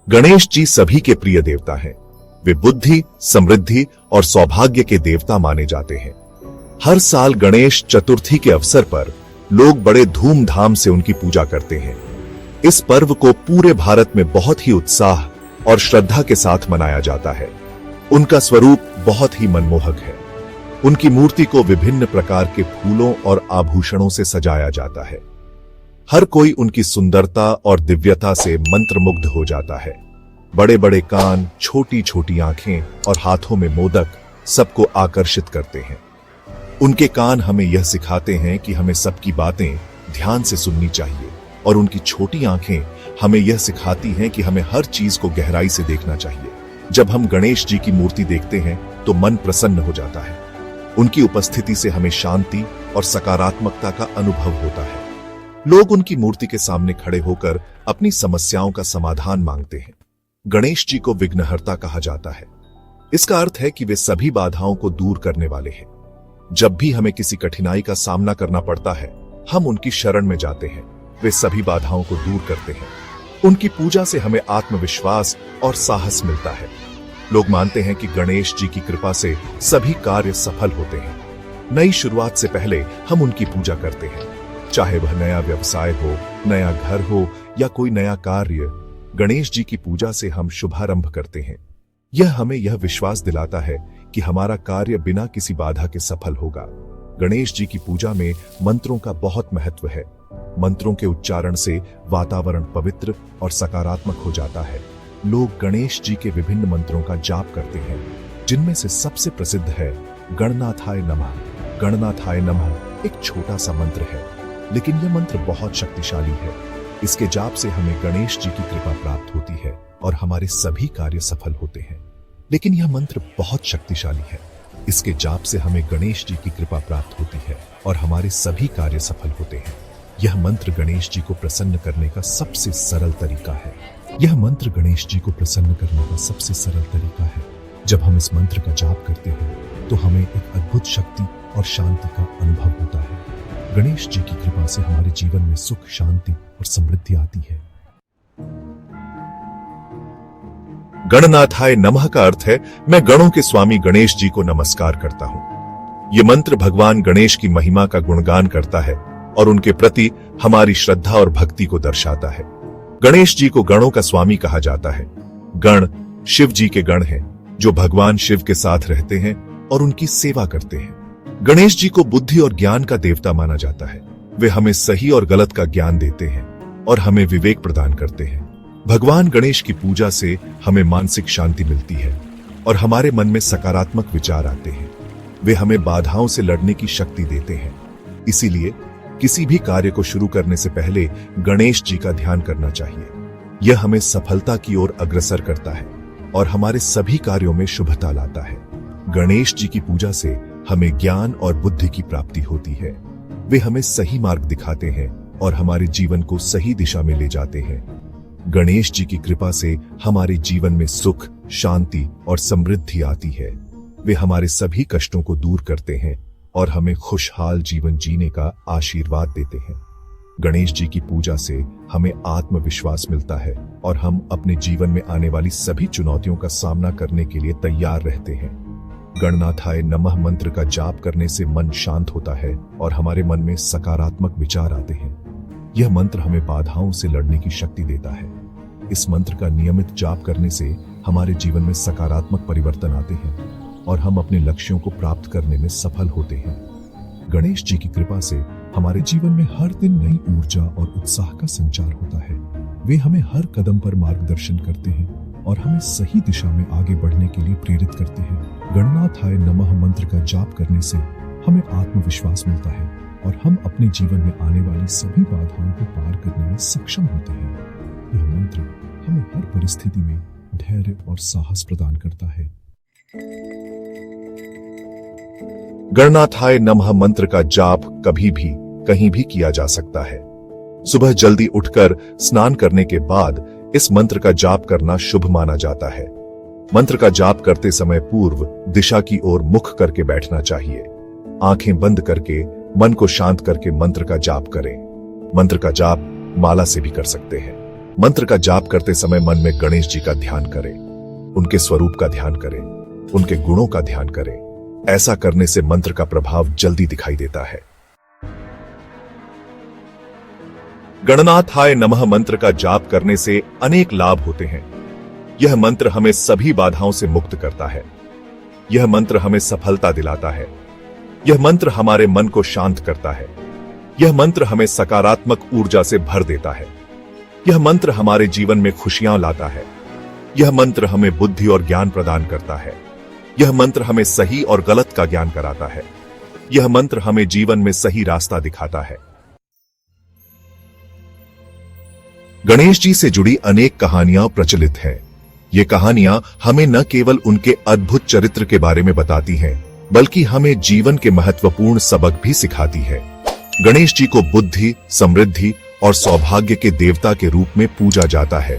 गणेश जी सभी के प्रिय देवता हैं। वे बुद्धि, समृद्धि और सौभाग्य के देवता माने जाते हैं। हर साल गणेश चतुर्थी के अवसर पर लोग बड़े धूमधाम से उनकी पूजा करते हैं। इस पर्व को पूरे भारत में बहुत ही उत्साह और श्रद्धा के साथ मनाया जाता है। उनका स्वरूप बहुत ही मनमोहक है। उनकी मूर्ति को विभिन्न प्रकार के फूलों और आभूषणों से सजाया जाता है। हर कोई उनकी सुंदरता और दिव्यता से मंत्रमुग्ध हो जाता है। बड़े बड़े कान, छोटी छोटी आंखें और हाथों में मोदक सबको आकर्षित करते हैं। उनके कान हमें यह सिखाते हैं कि हमें सबकी बातें ध्यान से सुननी चाहिए, और उनकी छोटी आंखें हमें यह सिखाती हैं कि हमें हर चीज को गहराई से देखना चाहिए। जब हम गणेश जी की मूर्ति देखते हैं तो मन प्रसन्न हो जाता है। उनकी उपस्थिति से हमें शांति और सकारात्मकता का अनुभव होता है। लोग उनकी मूर्ति के सामने खड़े होकर अपनी समस्याओं का समाधान मांगते हैं। गणेश जी को विघ्नहर्ता कहा जाता है। इसका अर्थ है कि वे सभी बाधाओं को दूर करने वाले हैं। जब भी हमें किसी कठिनाई का सामना करना पड़ता है, हम उनकी शरण में जाते हैं। वे सभी बाधाओं को दूर करते हैं। उनकी पूजा से हमें आत्मविश्वास और साहस मिलता है। लोग मानते हैं कि गणेश जी की कृपा से सभी कार्य सफल होते हैं। नई शुरुआत से पहले हम उनकी पूजा करते हैं। चाहे वह नया व्यवसाय हो, नया घर हो या कोई नया कार्य, गणेश जी की पूजा से हम शुभारंभ करते हैं। यह हमें यह विश्वास दिलाता है कि हमारा कार्य बिना किसी बाधा के सफल होगा। गणेश जी की पूजा में मंत्रों का बहुत महत्व है। मंत्रों के उच्चारण से वातावरण पवित्र और सकारात्मक हो जाता है। लोग गणेश जी के विभिन्न मंत्रों का जाप करते हैं, जिनमें से सबसे प्रसिद्ध है गणनाथाय नमः। गणनाथाय नमः एक छोटा सा मंत्र है, लेकिन यह मंत्र बहुत शक्तिशाली है। इसके जाप से हमें गणेश जी की कृपा प्राप्त होती है और हमारे सभी कार्य सफल होते हैं। लेकिन यह मंत्र बहुत शक्तिशाली है। इसके जाप से हमें गणेश जी की कृपा प्राप्त होती है और हमारे सभी कार्य सफल होते हैं। यह मंत्र गणेश जी को प्रसन्न करने का सबसे सरल तरीका है। यह मंत्र गणेश जी को प्रसन्न करने का सबसे सरल तरीका है। जब हम इस मंत्र का जाप करते हैं तो हमें एक अद्भुत शक्ति और शांति का अनुभव होता है। गणेश जी की कृपा से हमारे जीवन में सुख, शांति और समृद्धि आती है। गणनाथाय नमः का अर्थ है मैं गणों के स्वामी गणेश जी को नमस्कार करता हूं। यह मंत्र भगवान गणेश की महिमा का गुणगान करता है और उनके प्रति हमारी श्रद्धा और भक्ति को दर्शाता है। गणेश जी को गणों का स्वामी कहा जाता है। गण शिव जी के गण हैं, जो भगवान शिव के साथ रहते हैं और उनकी सेवा करते हैं। गणेश जी को बुद्धि और ज्ञान का देवता माना जाता है। वे हमें सही और गलत का ज्ञान देते हैं और हमें विवेक प्रदान करते हैं। भगवान गणेश की पूजा से हमें मानसिक शांति मिलती है और हमारे मन में सकारात्मक विचार आते हैं। वे हमें बाधाओं से लड़ने की शक्ति देते हैं। इसीलिए किसी भी कार्य को शुरू करने से पहले गणेश जी का ध्यान करना चाहिए। यह हमें सफलता की ओर अग्रसर करता है और हमारे सभी कार्यों में शुभता लाता है। गणेश जी की पूजा से हमें ज्ञान और बुद्धि की प्राप्ति होती है। वे हमें सही मार्ग दिखाते हैं और हमारे जीवन को सही दिशा में ले जाते हैं। गणेश जी की कृपा से हमारे जीवन में सुख, शांति और समृद्धि आती है। वे हमारे सभी कष्टों को दूर करते हैं और हमें खुशहाल जीवन जीने का आशीर्वाद देते हैं। गणेश जी की पूजा से हमें आत्मविश्वास मिलता है और हम अपने जीवन में आने वाली सभी चुनौतियों का सामना करने के लिए तैयार रहते हैं। गणनाथाय नमः मंत्र का जाप करने से मन शांत होता है और हमारे मन में सकारात्मक विचार आते हैं। यह मंत्र हमें बाधाओं से लड़ने की शक्ति देता है। इस मंत्र का नियमित जाप करने से हमारे जीवन में सकारात्मक परिवर्तन आते हैं और हम अपने लक्ष्यों को प्राप्त करने में सफल होते हैं। गणेश जी की कृपा से हमारे जीवन में हर दिन नई ऊर्जा और उत्साह का संचार होता है। वे हमें हर कदम पर मार्गदर्शन करते हैं और हमें सही दिशा में आगे बढ़ने के लिए प्रेरित करते हैं। गणनाथाय नमः मंत्र का जाप करने से हमें आत्मविश्वास मिलता है और हम अपने जीवन में आने वाली सभी बाधाओं को पार करने में सक्षम होते हैं। यह मंत्र हमें हर परिस्थिति में धैर्य और साहस प्रदान करता है। गणनाथाय नमः मंत्र का जाप कभी भी कहीं भी किया जा सकता है। सुबह जल्दी उठकर स्नान करने के बाद इस मंत्र का जाप करना शुभ माना जाता है। मंत्र का जाप करते समय पूर्व दिशा की ओर मुख करके बैठना चाहिए। आंखें बंद करके मन को शांत करके मंत्र का जाप करें। मंत्र का जाप माला से भी कर सकते हैं। मंत्र का जाप करते समय मन में गणेश जी का ध्यान करें, उनके स्वरूप का ध्यान करें, उनके गुणों का ध्यान करें। ऐसा करने से मंत्र का प्रभाव जल्दी दिखाई देता है। गणनाथाय नमः मंत्र का जाप करने से अनेक लाभ होते हैं। यह मंत्र हमें सभी बाधाओं से मुक्त करता है। यह मंत्र हमें सफलता दिलाता है। यह मंत्र हमारे मन को शांत करता है। यह मंत्र हमें सकारात्मक ऊर्जा से भर देता है। यह मंत्र हमारे जीवन में खुशियां लाता है। यह मंत्र हमें बुद्धि और ज्ञान प्रदान करता है। यह मंत्र हमें सही और गलत का ज्ञान कराता है। यह मंत्र हमें जीवन में सही रास्ता दिखाता है। गणेश जी से जुड़ी अनेक कहानियां प्रचलित हैं। ये कहानियां हमें न केवल उनके अद्भुत चरित्र के बारे में बताती हैं, बल्कि हमें जीवन के महत्वपूर्ण सबक भी सिखाती है। गणेश जी को बुद्धि, समृद्धि और सौभाग्य के देवता के रूप में पूजा जाता है।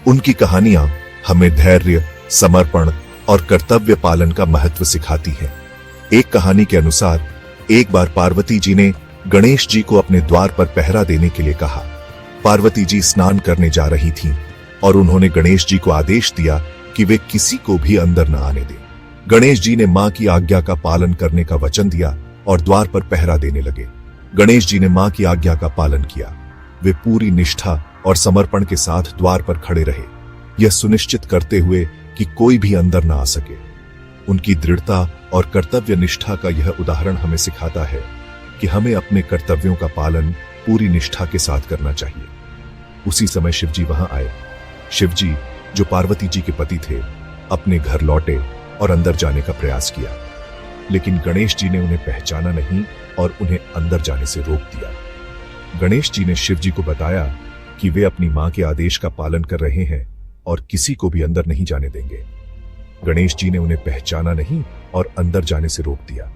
उनकी कहानियां हमें धैर्य, समर्पण और कर्तव्य पालन का महत्व सिखाती हैं। एक कहानी के अनुसार एक बार पार्वती जी ने गणेश जी को अपने द्वार पर पहरा देने के लिए कहा। पार्वती जी स्नान करने जा रही थीं और उन्होंने गणेश जी को आदेश दिया कि वे किसी को भी अंदर न आने दें। गणेश जी ने मां की आज्ञा का पालन करने का वचन दिया और द्वार पर पहरा देने लगे। गणेश जी ने मां की आज्ञा का पालन किया। वे पूरी निष्ठा और समर्पण के साथ द्वार पर खड़े रहे, यह सुनिश्चित करते हुए कि कोई भी अंदर न आ सके। उनकी दृढ़ता और कर्तव्य निष्ठा का यह उदाहरण हमें सिखाता है कि हमें अपने कर्तव्यों का पालन पूरी निष्ठा के साथ करना चाहिए। उसी समय शिवजी वहां आए। शिवजी, जो पार्वती जी के पति थे, अपने घर लौटे और अंदर जाने का प्रयास किया, लेकिन गणेश जी ने उन्हें पहचाना नहीं और उन्हें अंदर जाने से रोक दिया। गणेश जी ने शिवजी को बताया कि वे अपनी मां के आदेश का पालन कर रहे हैं और किसी को भी अंदर नहीं जाने देंगे। गणेश जी ने उन्हें पहचाना नहीं और अंदर जाने से रोक दिया।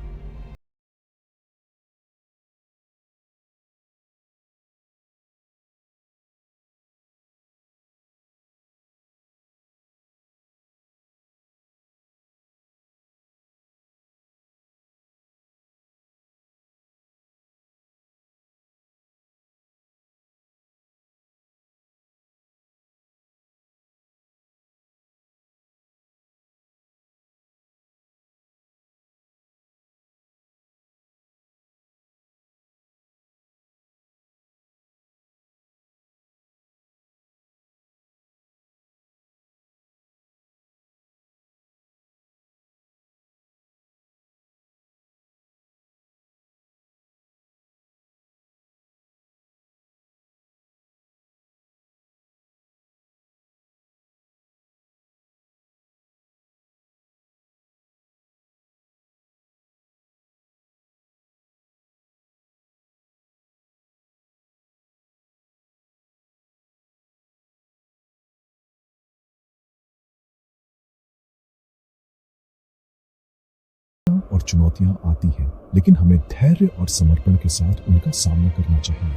और चुनौतियां आती हैं, लेकिन हमें धैर्य और समर्पण के साथ उनका सामना करना चाहिए।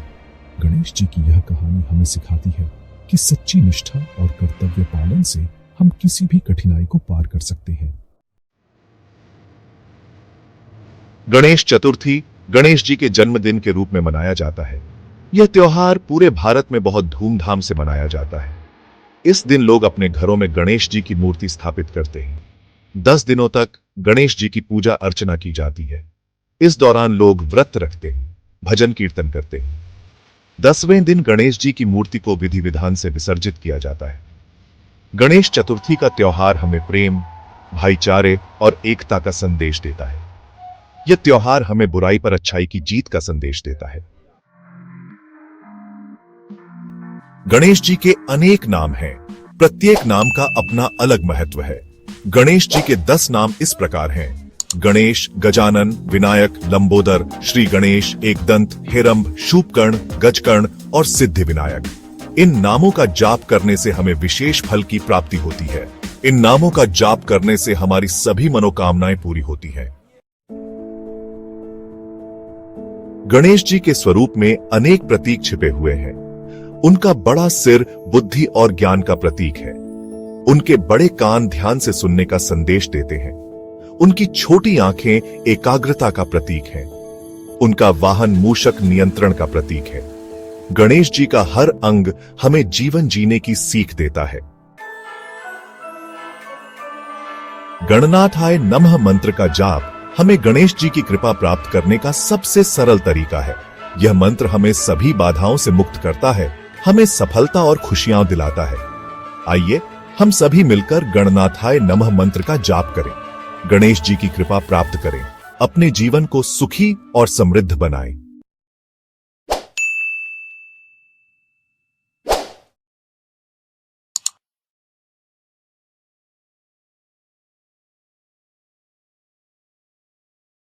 गणेश जी की यह कहानी हमें सिखाती है कि सच्ची निष्ठा और कर्तव्य पालन से हम किसी भी कठिनाई को पार कर सकते हैं। गणेश चतुर्थी गणेश जी के जन्मदिन के रूप में मनाया जाता है। यह त्योहार पूरे भारत में बहुत धूमधाम से मनाया जाता है। इस दिन लोग अपने घरों में गणेश जी की मूर्ति स्थापित करते हैं। 10 दिनों तक गणेश जी की पूजा अर्चना की जाती है। इस दौरान लोग व्रत रखते हैं, भजन कीर्तन करते हैं। 10वें दिन गणेश जी की मूर्ति को विधि विधान से विसर्जित किया जाता है। गणेश चतुर्थी का त्योहार हमें प्रेम, भाईचारे और एकता का संदेश देता है। यह त्योहार हमें बुराई पर अच्छाई की जीत का संदेश देता है। गणेश जी के अनेक नाम हैं। प्रत्येक नाम का अपना अलग महत्व है। गणेश जी के 10 नाम इस प्रकार हैं: गणेश, गजानन, विनायक, लंबोदर, श्री गणेश, एकदंत, हेरंब, शूपकर्ण, गजकर्ण और सिद्धि विनायक। इन नामों का जाप करने से हमें विशेष फल की प्राप्ति होती है। इन नामों का जाप करने से हमारी सभी मनोकामनाएं पूरी होती हैं। गणेश जी के स्वरूप में अनेक प्रतीक छिपे हुए हैं। उनका बड़ा सिर बुद्धि और ज्ञान का प्रतीक है। उनके बड़े कान ध्यान से सुनने का संदेश देते हैं। उनकी छोटी आंखें एकाग्रता का प्रतीक हैं। उनका वाहन मूषक नियंत्रण का प्रतीक है। गणेश जी का हर अंग हमें जीवन जीने की सीख देता है। गणनाथाय नमः मंत्र का जाप हमें गणेश जी की कृपा प्राप्त करने का सबसे सरल तरीका है। यह मंत्र हमें सभी बाधाओं से मुक्त करता है, हमें सफलता और खुशियां दिलाता है। आइए हम सभी मिलकर गणनाथाय नमः मंत्र का जाप करें, गणेश जी की कृपा प्राप्त करें, अपने जीवन को सुखी और समृद्ध बनाएं।